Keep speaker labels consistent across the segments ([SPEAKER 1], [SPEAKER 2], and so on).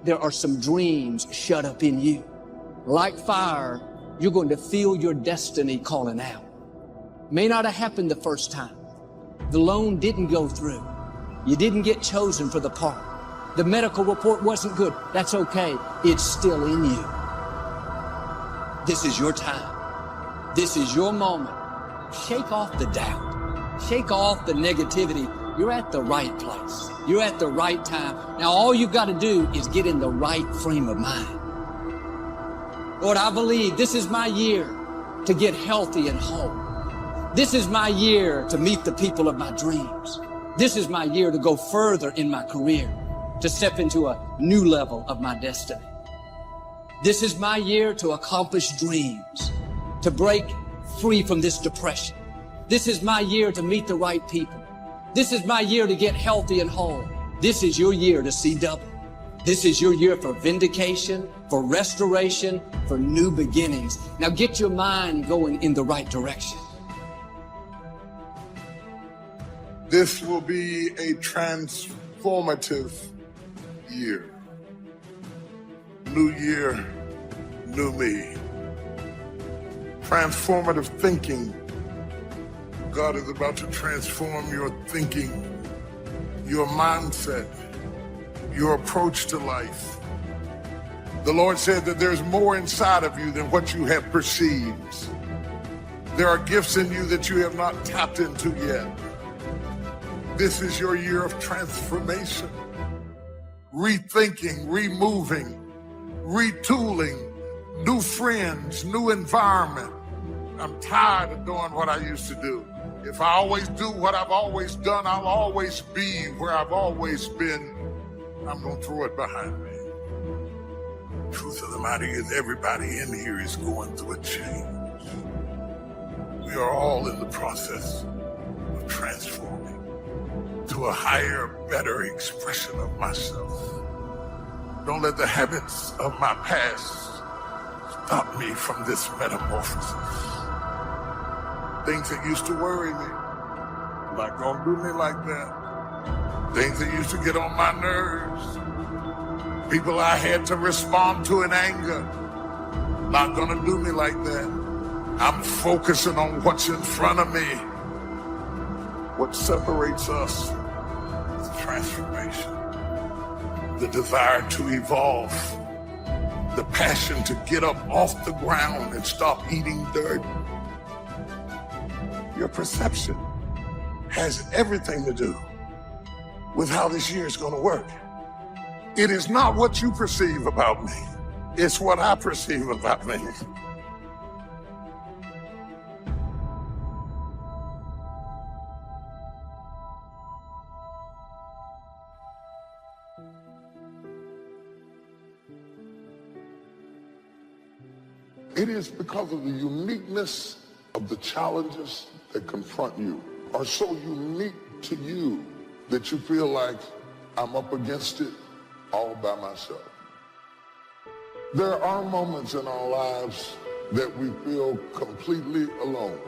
[SPEAKER 1] there are some dreams shut up in you. Like fire, you're going to feel your destiny calling out. May not have happened the first time. The loan didn't go through. You didn't get chosen for the part. The medical report wasn't good. That's okay. It's still in you. This is your time. This is your moment. Shake off the doubt. Shake off the negativity. You're at the right place. You're at the right time. Now all you've got to do is get in the right frame of mind. Lord, I believe this is my year to get healthy and whole. This is my year to meet the people of my dreams. This is my year to go further in my career, to step into a new level of my destiny. This is my year to accomplish dreams, to break free from this depression. This is my year to meet the right people. This is my year to get healthy and whole. This is your year to see double. This is your year for vindication, for restoration, for new beginnings. Now get your mind going in the right direction.
[SPEAKER 2] This will be a transformative year. New year, new me. Transformative thinking. God is about to transform your thinking, your mindset, your approach to life. The Lord said that there's more inside of you than what you have perceived. There are gifts in you that you have not tapped into yet. This is your year of transformation, rethinking, removing, retooling, new friends, new environment. I'm tired of doing what I used to do. If I always do what I've always done, I'll always be where I've always been. I'm going to throw it behind me. Truth of the matter is, everybody in here is going through a change. We are all in the process of transforming to a higher, better expression of myself. Don't let the habits of my past stop me from this metamorphosis. Things that used to worry me, not gonna do me like that. Things that used to get on my nerves, people I had to respond to in anger, not gonna do me like that. I'm focusing on what's in front of me. What separates us is transformation, the desire to evolve, the passion to get up off the ground and stop eating dirt. Your perception has everything to do with how this year is going to work. It is not what you perceive about me. It's what I perceive about me. It is because of the uniqueness of the challenges that confront you are so unique to you that you feel like I'm up against it all by myself. There are moments in our lives that we feel completely alone.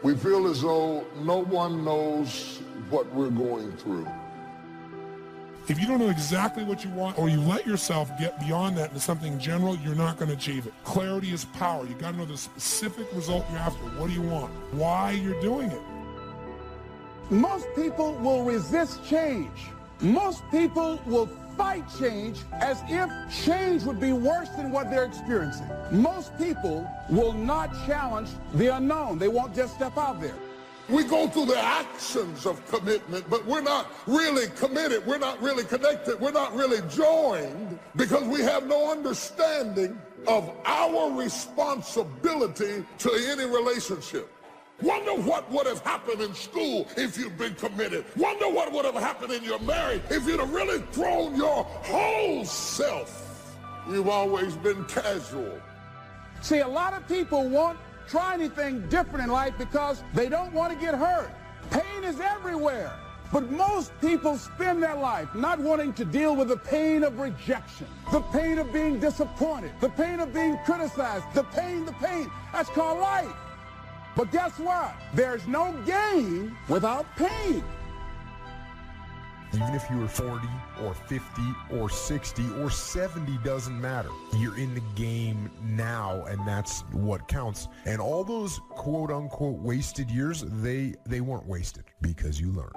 [SPEAKER 2] We feel as though no one knows what we're going through.
[SPEAKER 3] If you don't know exactly what you want, or you let yourself get beyond that into something general, you're not going to achieve it. Clarity is power. You got to know the specific result you're after. What do you want? Why you're doing it.
[SPEAKER 4] Most people will resist change. Most people will fight change as if change would be worse than what they're experiencing. Most people will not challenge the unknown. They won't just step out there.
[SPEAKER 2] We go through the actions of commitment, but we're not really committed. We're not really connected. We're not really joined because we have no understanding of our responsibility to any relationship. Wonder what would have happened in school if you'd been committed. Wonder what would have happened in your marriage if you'd have really thrown your whole self. You've always been casual.
[SPEAKER 4] See, a lot of people won't try anything different in life because they don't want to get hurt. Pain is everywhere. But most people spend their life not wanting to deal with the pain of rejection, the pain of being disappointed, the pain of being criticized, the pain. That's called life. But guess what? There's no gain without pain.
[SPEAKER 5] Even if you were 40 or 50 or 60 or 70, doesn't matter. You're in the game now, and that's what counts. And all those quote-unquote wasted years, they weren't wasted because you learned.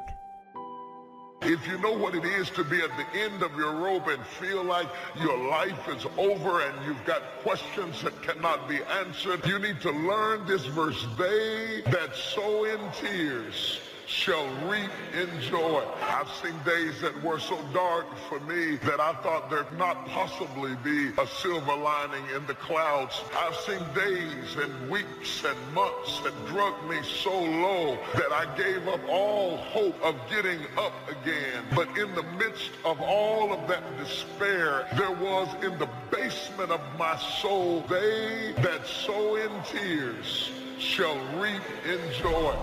[SPEAKER 2] If you know what it is to be at the end of your rope and feel like your life is over and you've got questions that cannot be answered, you need to learn this verse. They that sow in tears shall reap in joy. I've seen days that were so dark for me that I thought there could not possibly be a silver lining in the clouds. I've seen days and weeks and months that drug me so low that I gave up all hope of getting up again. But in the midst of all of that despair, there was in the basement of my soul, they that sow in tears shall reap in joy.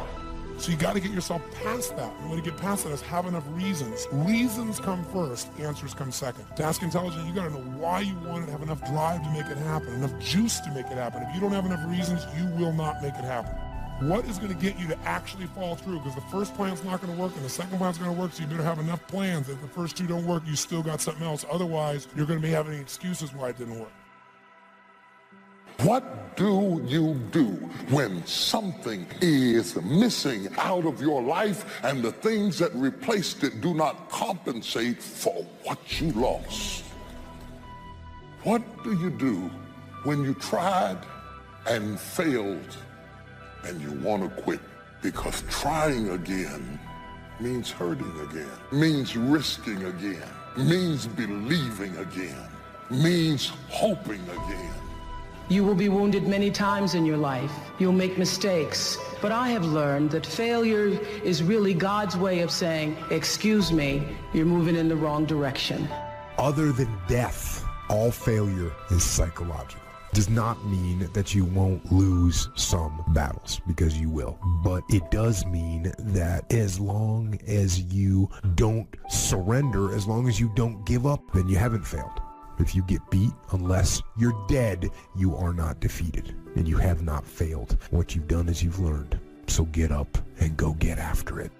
[SPEAKER 3] So you got to get yourself past that. The way to get past that is have enough reasons. Reasons come first, answers come second. Task intelligent, you got to know why you want it, have enough drive to make it happen, enough juice to make it happen. If you don't have enough reasons, you will not make it happen. What is going to get you to actually fall through? Because the first plan's not going to work and the second plan's going to work, so you better have enough plans. If the first two don't work, you still got something else. Otherwise, you're going to be having excuses why it didn't work.
[SPEAKER 2] What do you do when something is missing out of your life and the things that replaced it do not compensate for what you lost? What do you do when you tried and failed and you want to quit? Because trying again means hurting again, means risking again, means believing again, means hoping again.
[SPEAKER 6] You will be wounded many times in your life. You'll make mistakes. But I have learned that failure is really God's way of saying, excuse me, you're moving in the wrong direction.
[SPEAKER 5] Other than death, all failure is psychological. Does not mean that you won't lose some battles, because you will. But it does mean that as long as you don't surrender, as long as you don't give up, then you haven't failed. If you get beat, unless you're dead, you are not defeated, and you have not failed. What you've done is you've learned. So get up and go get after it.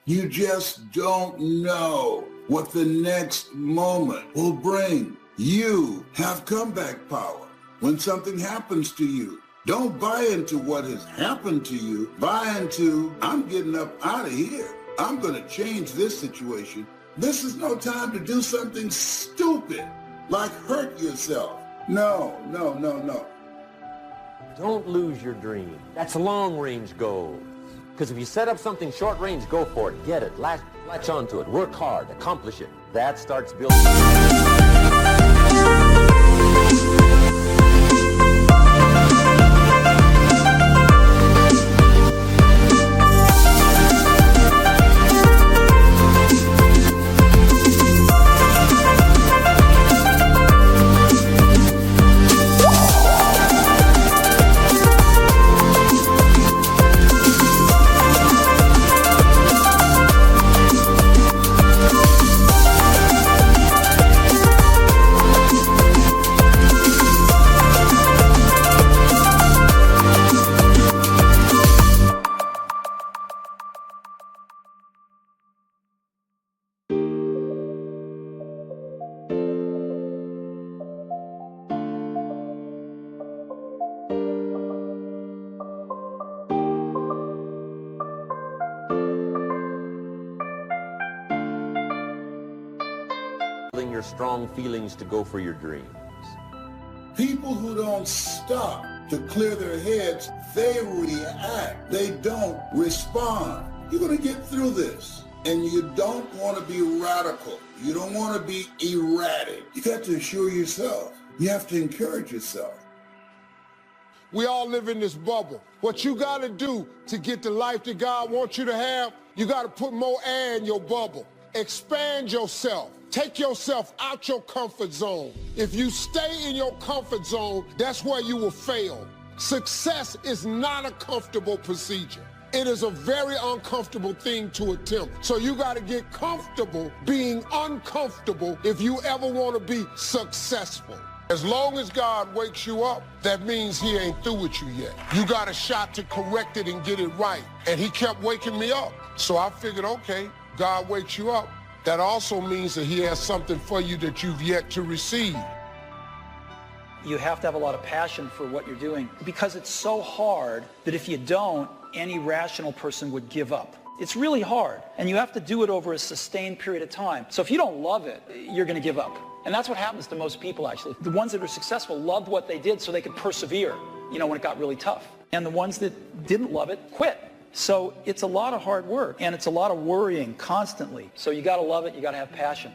[SPEAKER 7] You just don't know what the next moment will bring. You have comeback power. When something happens to you, don't buy into what has happened to you. Buy into, I'm getting up out of here. I'm going to change this situation. This is no time to do something stupid, like hurt yourself. No.
[SPEAKER 8] Don't lose your dream. That's long-range goals. Because if you set up something short-range, go for it. Get it. Latch onto it. Work hard. Accomplish it. That starts building. Your strong feelings to go for your dreams.
[SPEAKER 7] People who don't stop to clear their heads, they react. They don't respond. You're going to get through this. And you don't want to be radical. You don't want to be erratic. You got to assure yourself. You have to encourage yourself.
[SPEAKER 4] We all live in this bubble. What you got to do to get the life that God wants you to have, you got to put more air in your bubble. Expand yourself. Take yourself out your comfort zone. If you stay in your comfort zone, that's where you will fail. Success is not a comfortable procedure. It is a very uncomfortable thing to attempt. So you got to get comfortable being uncomfortable if you ever want to be successful.
[SPEAKER 3] As long as God wakes you up, that means he ain't through with you yet. You got a shot to correct it and get it right. And he kept waking me up. So I figured, okay, God wakes you up. That also means that he has something for you that you've yet to receive.
[SPEAKER 9] You have to have a lot of passion for what you're doing because it's so hard that if you don't, any rational person would give up. It's really hard, and you have to do it over a sustained period of time. So if you don't love it, you're going to give up. And that's what happens to most people, actually. The ones that are successful loved what they did so they could persevere, when it got really tough. And the ones that didn't love it quit. So it's a lot of hard work, and it's a lot of worrying constantly. So you got to love it, you got to have passion.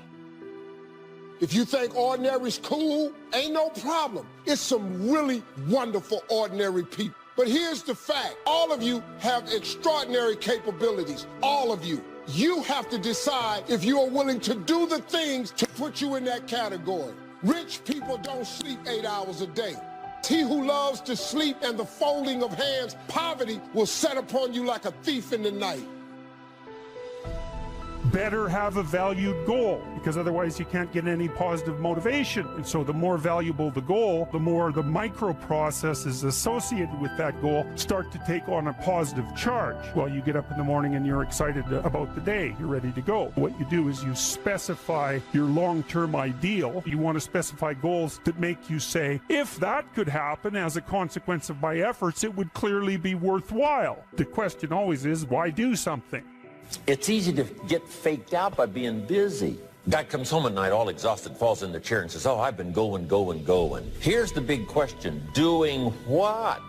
[SPEAKER 3] If you think ordinary's cool, ain't no problem. It's some really wonderful ordinary people. But here's the fact. All of you have extraordinary capabilities. All of you. You have to decide if you are willing to do the things to put you in that category. Rich people don't sleep 8 hours a day. He who loves to sleep and the folding of hands, poverty will set upon you like a thief in the night.
[SPEAKER 10] Better have a valued goal, because otherwise you can't get any positive motivation. And so the more valuable the goal, the more the micro processes associated with that goal start to take on a positive charge. Well, you get up in the morning and you're excited about the day. You're ready to go. What you do is you specify your long-term ideal. You want to specify goals that make you say, if that could happen as a consequence of my efforts, it would clearly be worthwhile. The question always is, why do something?
[SPEAKER 8] It's easy to get faked out by being busy. Guy comes home at night all exhausted, falls in the chair and says, oh, I've been going. Here's the big question. Doing what?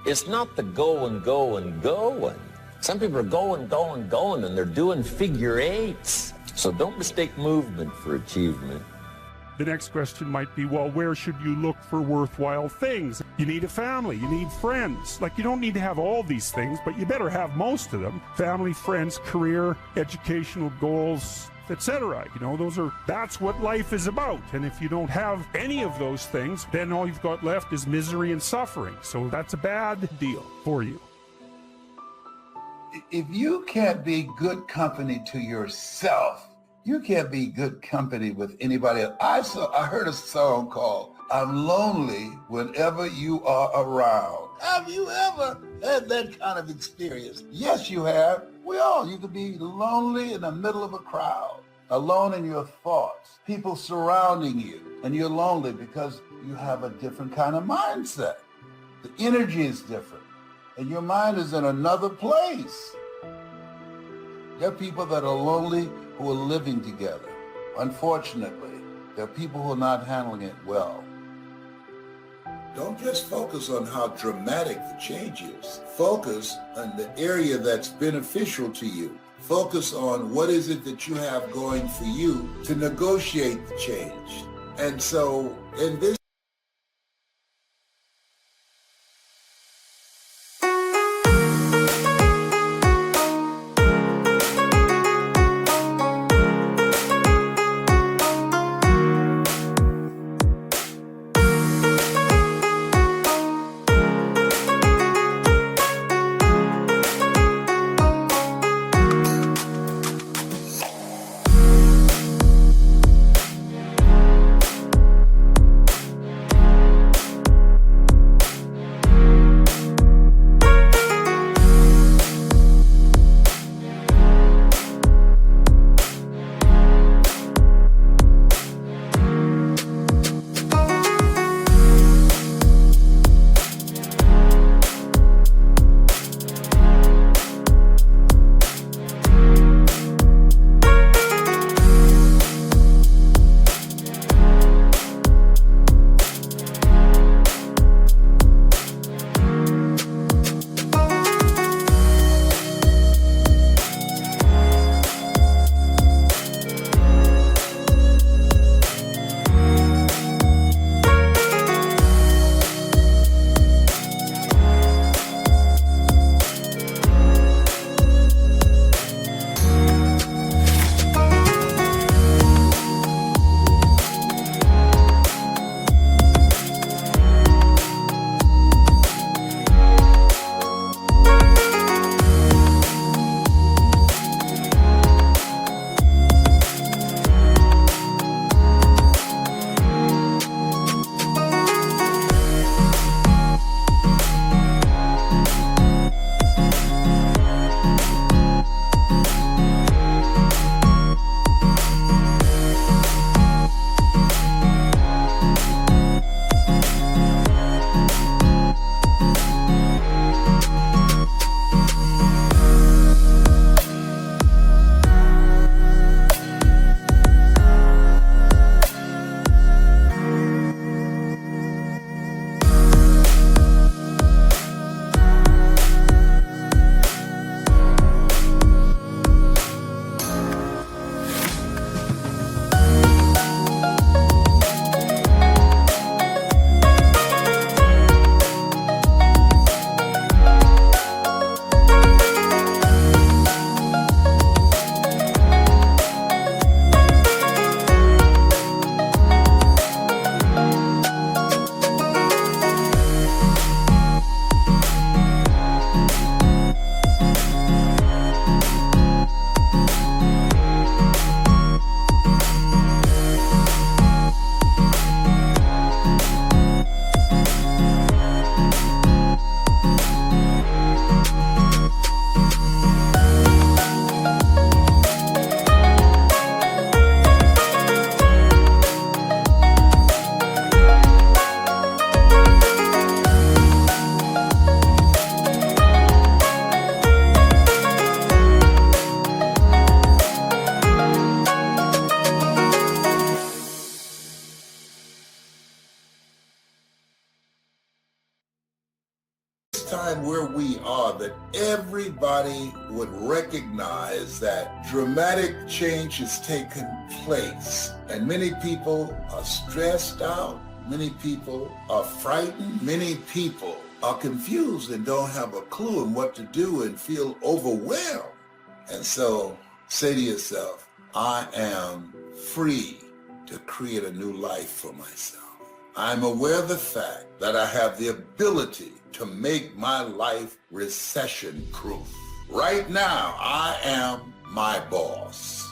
[SPEAKER 8] It's not the going. Some people are going, and they're doing figure eights. So don't mistake movement for achievement.
[SPEAKER 10] The next question might be, well, where should you look for worthwhile things? You need a family, you need friends. Like, you don't need to have all these things, but you better have most of them. Family, friends, career, educational goals, etc. That's what life is about. And if you don't have any of those things, then all you've got left is misery and suffering. So that's a bad deal for you.
[SPEAKER 7] If you can't be good company to yourself, you can't be good company with anybody else. I heard a song called I'm Lonely Whenever You Are Around. Have you ever had that kind of experience? Yes, you have. You could be lonely in the middle of a crowd, alone in your thoughts, people surrounding you, and you're lonely because you have a different kind of mindset. The energy is different, and your mind is in another place. There are people that are lonely who are living together. Unfortunately, there are people who are not handling it well. Don't just focus on how dramatic the change is. Focus on the area that's beneficial to you. Focus on what is it that you have going for you to negotiate the change. And so in this everybody would recognize that dramatic change has taken place, and many people are stressed out, many people are frightened, many people are confused and don't have a clue on what to do and feel overwhelmed. And so say to yourself, I am free to create a new life for myself. I'm aware of the fact that I have the ability to make my life recession-proof. Right now, I am my boss.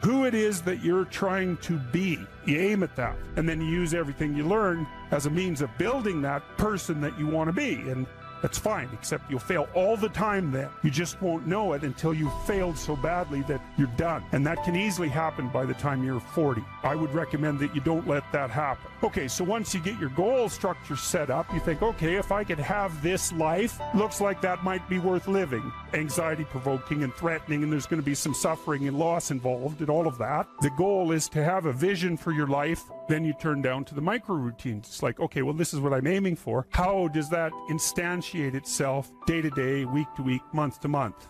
[SPEAKER 10] Who it is that you're trying to be, you aim at that, and then you use everything you learn as a means of building that person that you want to be. And that's fine, except you'll fail all the time then. You just won't know it until you've failed so badly that you're done. And that can easily happen by the time you're 40. I would recommend that you don't let that happen. Okay, so once you get your goal structure set up, you think, okay, if I could have this life, looks like that might be worth living. Anxiety provoking and threatening, and there's going to be some suffering and loss involved and all of that. The goal is to have a vision for your life. Then you turn down to the micro routines. It's like, okay, well, this is what I'm aiming for. How does that instantiate itself day to day, week to week, month to month?